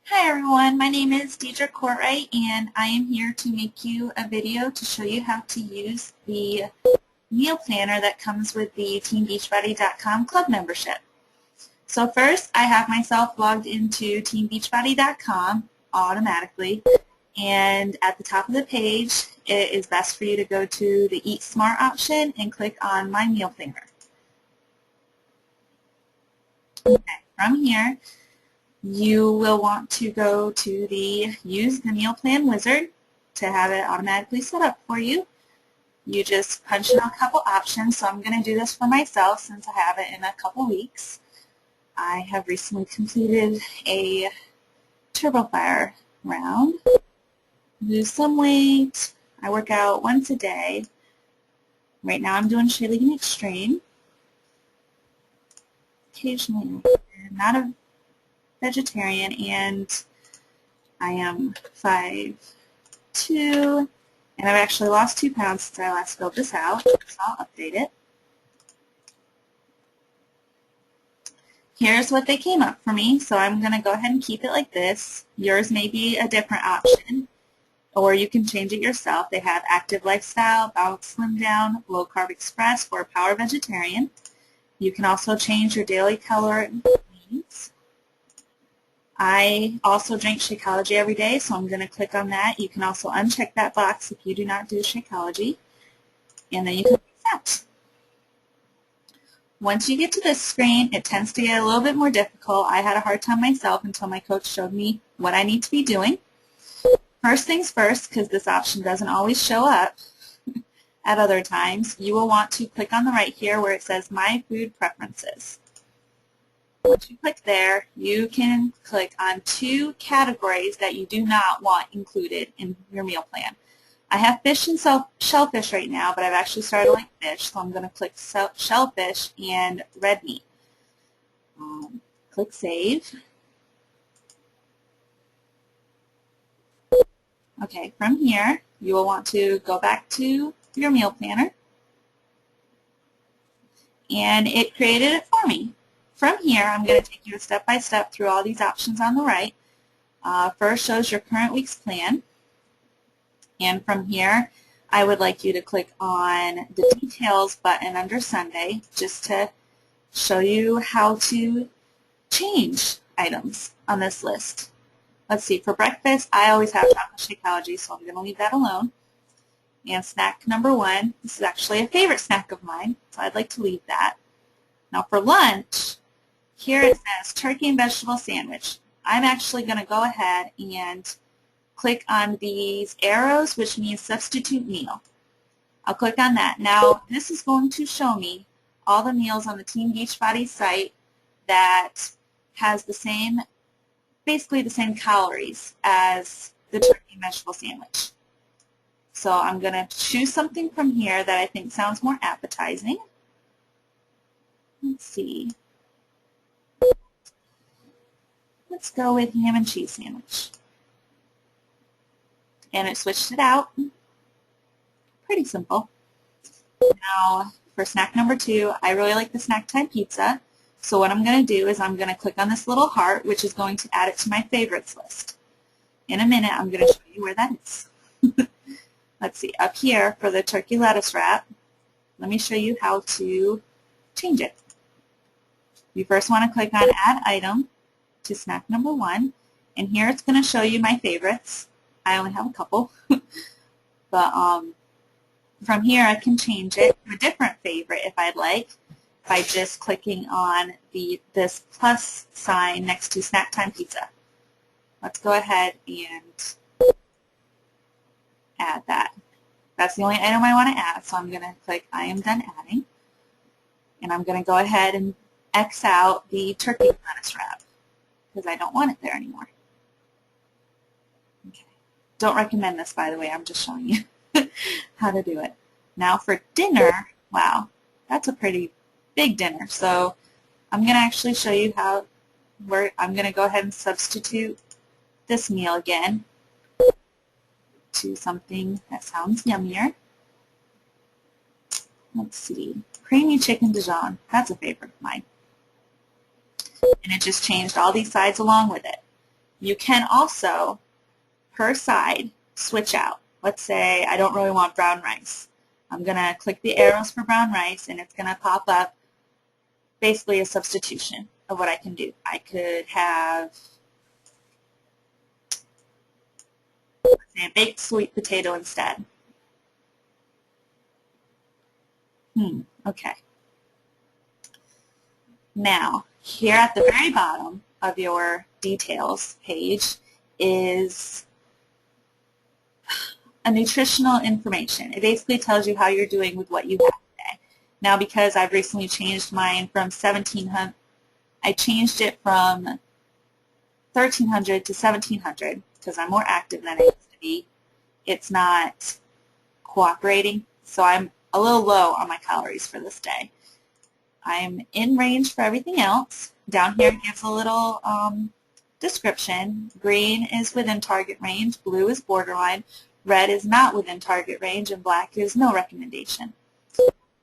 Hi everyone, my name is Deidre Courtwright and I am here to make you a video to show you how to use the meal planner that comes with the TeamBeachbody.com club membership. So first I have myself logged into TeamBeachbody.com automatically, and at the top of the page it is best for you to go to the Eat Smart option and click on My Meal Planner. Okay, from here you will want to go to the Use the Meal Plan wizard to have it automatically set up for you. You just punch in a couple options, so I'm going to do this for myself since I have it in a couple weeks. I have recently completed a Turbo Fire round, lose some weight, I work out once a day. Right now I'm doing Shailene Extreme. Occasionally, I'm not a vegetarian, and I am 5'2", and I've actually lost 2 pounds since I last filled this out, so I'll update it. Here's what they came up for me, so I'm going to go ahead and keep it like this. Yours may be a different option, or you can change it yourself. They have Active Lifestyle, Balance Slim Down, Low Carb Express, or Power Vegetarian. You can also change your daily calorie needs. I also drink Shakeology every day, so I'm going to click on that. You can also uncheck that box if you do not do Shakeology, and then you can accept. Once you get to this screen, it tends to get a little bit more difficult. I had a hard time myself until my coach showed me what I need to be doing. First things first, because this option doesn't always show up at other times, you will want to click on the right here where it says My Food Preferences. Once you click there, you can click on 2 categories that you do not want included in your meal plan. I have fish and shellfish right now, but I've actually started to like fish, so I'm going to click shellfish and red meat. Click Save. Okay, from here, you will want to go back to your meal planner, and it created it for me. From here, I'm going to take you step by step through all these options on the right. First shows your current week's plan, and from here, I would like you to click on the Details button under Sunday just to show you how to change items on this list. Let's see, for breakfast, I always have chocolate Shakeology, so I'm going to leave that alone. And snack number 1, this is actually a favorite snack of mine, so I'd like to leave that. Now for lunch, here it says turkey and vegetable sandwich. I'm actually going to go ahead and click on these arrows, which means substitute meal. I'll click on that. Now this is going to show me all the meals on the Team Beachbody site that has the same, basically the same calories as the turkey and vegetable sandwich. So I'm going to choose something from here that I think sounds more appetizing. Let's see. Let's go with ham and cheese sandwich. And it switched it out. Pretty simple. Now, for snack number 2, I really like the snack time pizza. So what I'm going to do is I'm going to click on this little heart, which is going to add it to my favorites list. In a minute, I'm going to show you where that is. Let's see, up here for the turkey lettuce wrap, let me show you how to change it. You first want to click on Add Item to snack number 1, and here it's going to show you my favorites. I only have a couple, but from here I can change it to a different favorite if I'd like by just clicking on this plus sign next to Snack Time Pizza. Let's go ahead and add that. That's the only item I want to add, so I'm going to click I am done adding, and I'm going to go ahead and X out the turkey lettuce wrap because I don't want it there anymore. Okay. Don't recommend this, by the way. I'm just showing you how to do it. Now for dinner, wow, that's a pretty big dinner. So I'm going to actually show you how I'm going to go ahead and substitute this meal again to something that sounds yummier. Let's see, creamy chicken Dijon. That's a favorite of mine. And it just changed all these sides along with it. You can also, per side, switch out. Let's say I don't really want brown rice. I'm going to click the arrows for brown rice, and it's going to pop up basically a substitution of what I can do. I could have, let's say, a baked sweet potato instead. Okay. Now, here at the very bottom of your details page is a nutritional information. It basically tells you how you're doing with what you have today. Now, because I've recently changed mine from 1700, I changed it from 1300 to 1700 because I'm more active than I used to be. It's not cooperating, so I'm a little low on my calories for this day. I'm in range for everything else. Down here it gives a little description. Green is within target range, blue is borderline, red is not within target range, and black is no recommendation.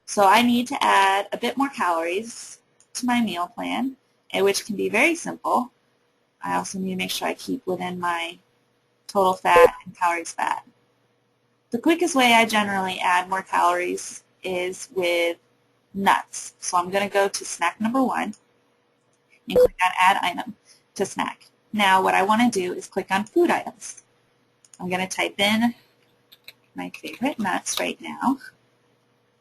So I need to add a bit more calories to my meal plan, which can be very simple. I also need to make sure I keep within my total fat and calories fat. The quickest way I generally add more calories is with nuts. So I'm going to go to snack number 1 and click on Add Item to Snack. Now what I want to do is click on Food Items. I'm going to type in my favorite nuts right now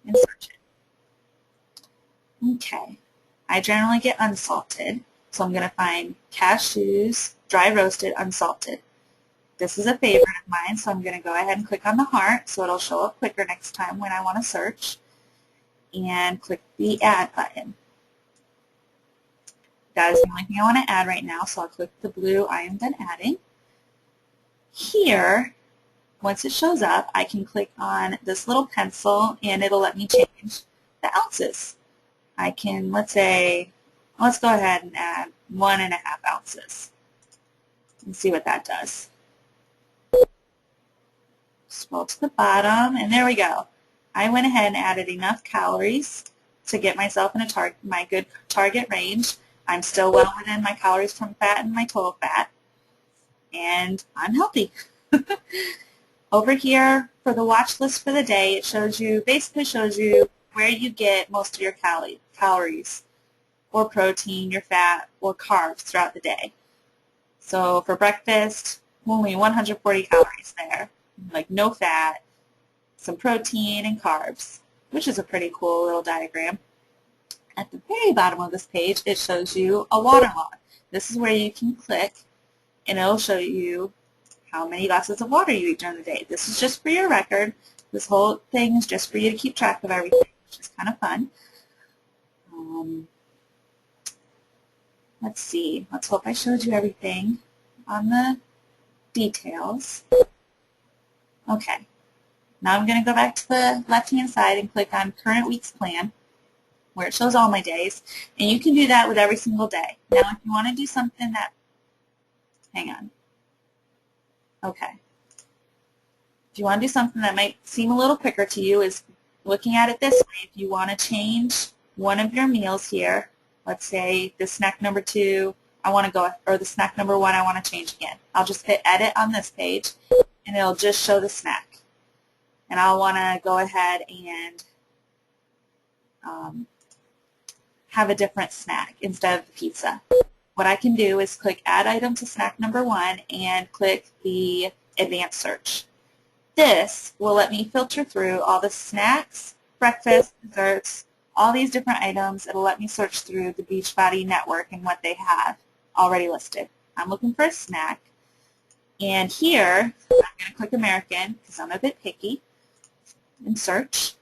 and search it. Okay. I generally get unsalted, so I'm going to find cashews, dry roasted, unsalted. This is a favorite of mine, so I'm going to go ahead and click on the heart so it'll show up quicker next time when I want to search. And click the Add button. That is the only thing I want to add right now, so I'll click the blue I am done adding. Here, once it shows up, I can click on this little pencil and it'll let me change the ounces. I can, let's go ahead and add 1.5 ounces and see what that does. Scroll to the bottom, and there we go. I went ahead and added enough calories to get myself in my good target range. I'm still well within my calories from fat and my total fat, and I'm healthy. Over here for the watch list for the day, it basically shows you where you get most of your calories, or protein, your fat, or carbs throughout the day. So for breakfast, only 140 calories there, like no fat, some protein, and carbs, which is a pretty cool little diagram. At the very bottom of this page, it shows you a water log. This is where you can click, and it'll show you how many glasses of water you eat during the day. This is just for your record. This whole thing is just for you to keep track of everything, which is kind of fun. Let's see. Let's hope I showed you everything on the details. Okay. Now I'm going to go back to the left-hand side and click on Current Week's Plan, where it shows all my days. And you can do that with every single day. Now, if you want to do something that, hang on. Okay. If you want to do something that might seem a little quicker to you is looking at it this way. If you want to change one of your meals here, let's say the snack number 2, or the snack number 1, I want to change again. I'll just hit Edit on this page, and it'll just show the snack. And I'll want to go ahead and have a different snack instead of the pizza. What I can do is click Add Item to Snack number 1 and click the Advanced Search. This will let me filter through all the snacks, breakfast, desserts, all these different items. It'll let me search through the Beachbody network and what they have already listed. I'm looking for a snack. And here, I'm going to click American because I'm a bit picky, and search,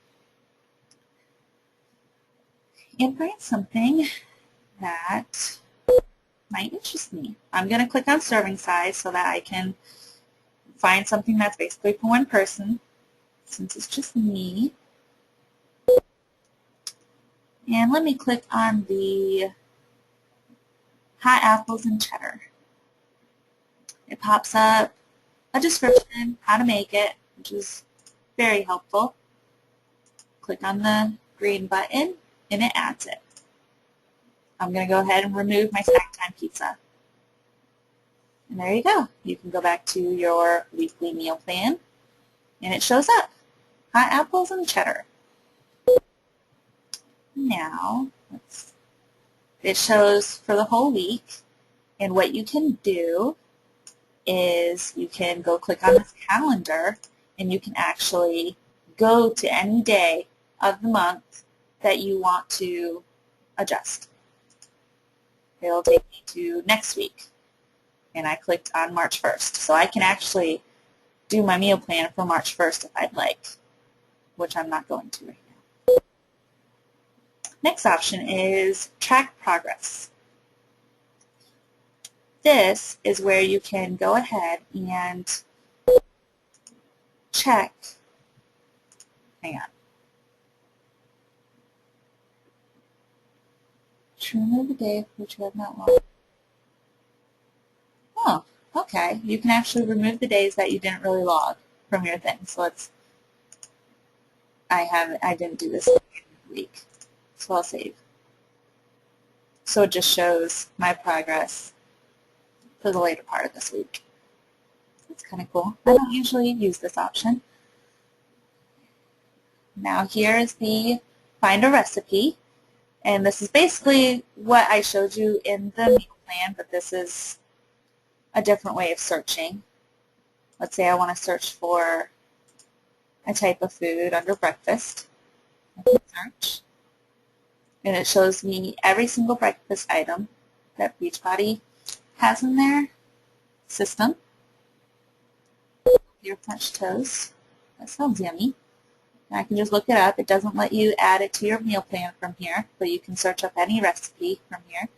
and find something that might interest me. I'm going to click on serving size so that I can find something that's basically for one person, since it's just me. And let me click on the hot apples and cheddar. It pops up a description, how to make it, which is very helpful. Click on the green button, and it adds it. I'm going to go ahead and remove my snack time pizza. And there you go. You can go back to your weekly meal plan, and it shows up. Hot apples and cheddar. Now, it shows for the whole week, and what you can do is you can go click on this calendar, and you can actually go to any day of the month that you want to adjust. It'll take me to next week, and I clicked on March 1st. So I can actually do my meal plan for March 1st if I'd like, which I'm not going to right now. Next option is track progress. This is where you can go ahead and check, hang on, to remove the day for which you have not logged. Oh, okay. You can actually remove the days that you didn't really log from your thing. So I didn't do this week, so I'll save. So it just shows my progress for the later part of this week. That's kind of cool. I don't usually use this option. Now here is the find a recipe, and this is basically what I showed you in the meal plan, but this is a different way of searching. Let's say I want to search for a type of food under breakfast. I can search, and it shows me every single breakfast item that Beachbody has in their system. Your French toast. That sounds yummy. And I can just look it up. It doesn't let you add it to your meal plan from here, but you can search up any recipe from here.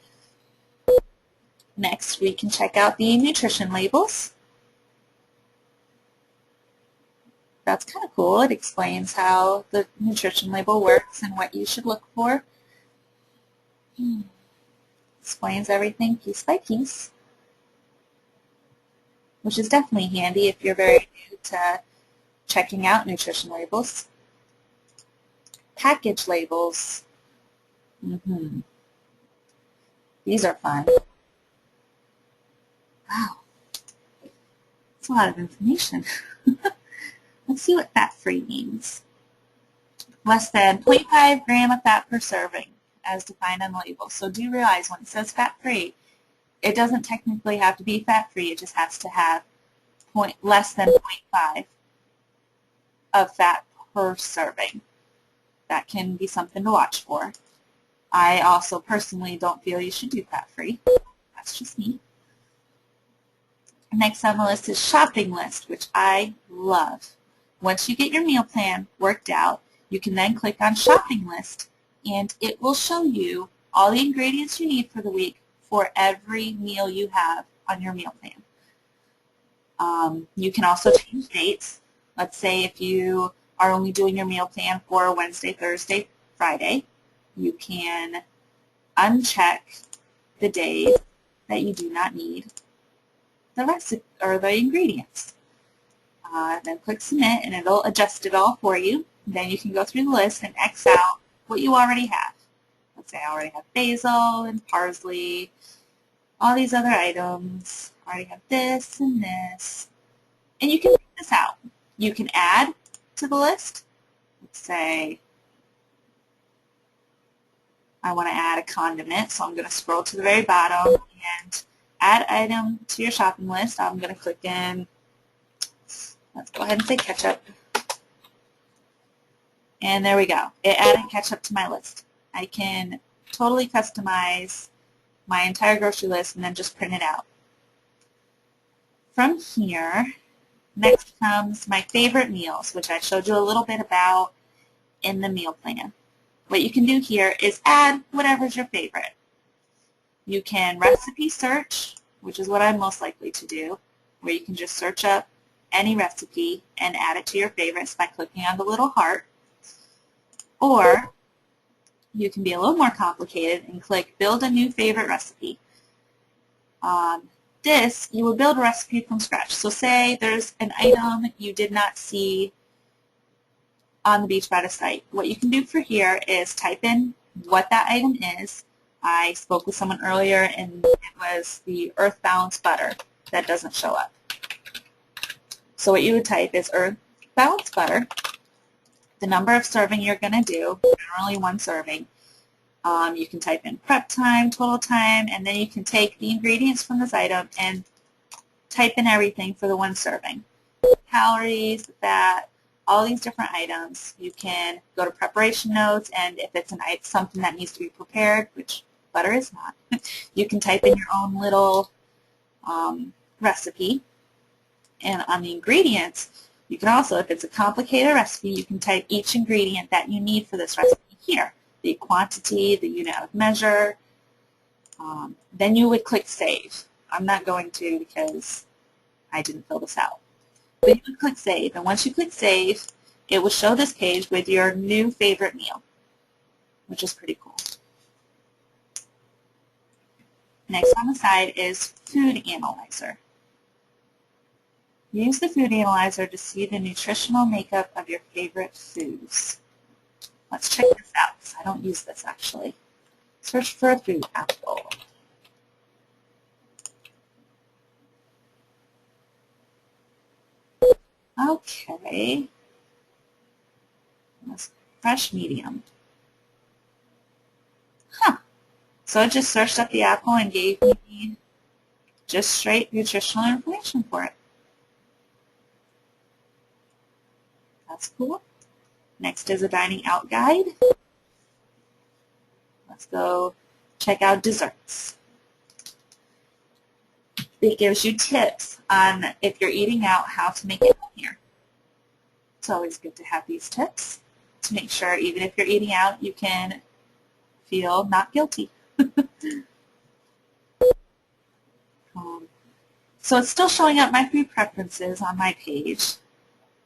Next, we can check out the nutrition labels. That's kind of cool. It explains how the nutrition label works and what you should look for. Explains everything piece by piece, which is definitely handy if you're very new to checking out nutrition labels. Package labels. These are fun. Wow. That's a lot of information. Let's see what fat-free means. Less than 0.5 gram of fat per serving, as defined on the label. So do realize when it says fat-free, it doesn't technically have to be fat-free. It just has to have less than 0.5 of fat per serving. That can be something to watch for. I also personally don't feel you should do fat-free. That's just me. Next on the list is shopping list, which I love. Once you get your meal plan worked out, you can then click on shopping list, and it will show you all the ingredients you need for the week for every meal you have on your meal plan. You can also change dates. Let's say if you are only doing your meal plan for Wednesday, Thursday, Friday, you can uncheck the days that you do not need the recipe or the ingredients. Then click submit, and it'll adjust it all for you. Then you can go through the list and X out what you already have. Let's say I already have basil and parsley, all these other items. I already have this and this. And you can pick this out. You can add to the list. Let's say I want to add a condiment, so I'm going to scroll to the very bottom and add item to your shopping list. I'm going to click in, let's go ahead and say ketchup. And there we go. It added ketchup to my list. I can totally customize my entire grocery list and then just print it out. From here, next comes my favorite meals, which I showed you a little bit about in the meal plan. What you can do here is add whatever's your favorite. You can recipe search, which is what I'm most likely to do, where you can just search up any recipe and add it to your favorites by clicking on the little heart. Or you can be a little more complicated and click build a new favorite recipe. This, you will build a recipe from scratch. So say there's an item you did not see on the Beachbody site. What you can do for here is type in what that item is. I spoke with someone earlier, and it was the Earth Balance butter. that doesn't show up. So what you would type is earth balanced butter, the number of serving you're going to do, generally 1 serving. You can type in prep time, total time, and then you can take the ingredients from this item and type in everything for the 1 serving. Calories, fat, all these different items. You can go to preparation notes, and if it's something that needs to be prepared, which butter is not, you can type in your own little recipe. And on the ingredients, you can also, if it's a complicated recipe, you can type each ingredient that you need for this recipe here. The quantity, the unit of measure. Then you would click Save. I'm not going to because I didn't fill this out. But you would click Save, and once you click Save, it will show this page with your new favorite meal, which is pretty cool. Next on the side is Food Analyzer. Use the Food Analyzer to see the nutritional makeup of your favorite foods. Let's check this out. I don't use this actually. Search for a food apple. Okay. That's fresh medium. Huh. So it just searched up the apple and gave me just straight nutritional information for it. That's cool. Next is a dining out guide. Let's go check out desserts. It gives you tips on, if you're eating out, how to make it healthier. It's always good to have these tips to make sure, even if you're eating out, you can feel not guilty. So it's still showing up my food preferences on my page.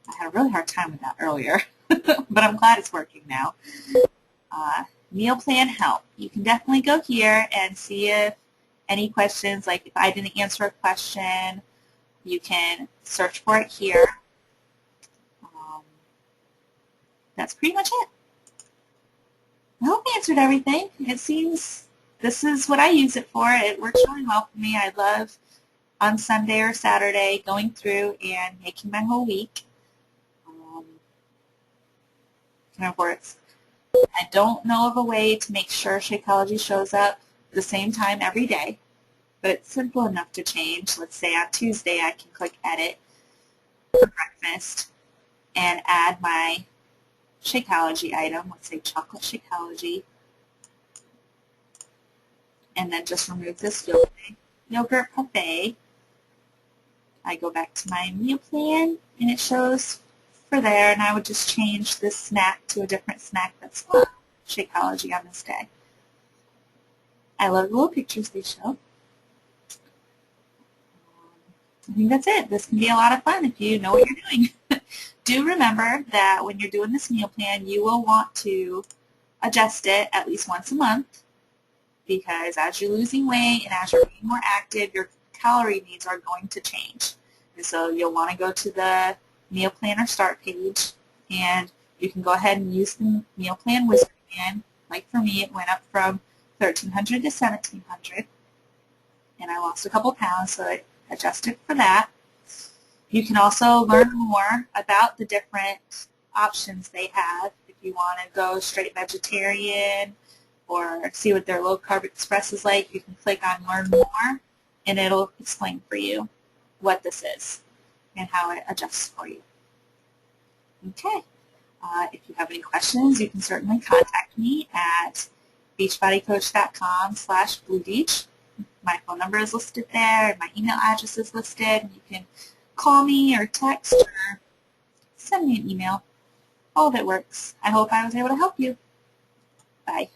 I had a really hard time with that earlier, but I'm glad it's working now. Meal plan help. You can definitely go here and see if any questions, like if I didn't answer a question, you can search for it here. That's pretty much it. I hope I answered everything. It seems this is what I use it for. It works really well for me. I love on Sunday or Saturday going through and making my whole week. And of course, I don't know of a way to make sure Shakeology shows up the same time every day, but it's simple enough to change. Let's say on Tuesday I can click Edit for breakfast and add my Shakeology item, let's say chocolate Shakeology, and then just remove this yogurt parfait. I go back to my meal plan, and it shows for there, and I would just change this snack to a different snack that's not Shakeology on this day. I love the little pictures they show. I think that's it. This can be a lot of fun if you know what you're doing. Do remember that when you're doing this meal plan, you will want to adjust it at least once a month, because as you're losing weight and as you're being more active, your calorie needs are going to change. And so you'll want to go to the meal planner start page, and you can go ahead and use the meal plan wizard again. Like for me, it went up from 1,300 to 1,700, and I lost a couple pounds, so I adjusted for that. You can also learn more about the different options they have. If you want to go straight vegetarian or see what their low carb express is like, you can click on Learn More, and it'll explain for you what this is and how it adjusts for you. Okay. If you have any questions, you can certainly contact me at beachbodycoach.com/bluebeach. My phone number is listed there, and my email address is listed. You can call me or text or send me an email. All of it works. I hope I was able to help you. Bye.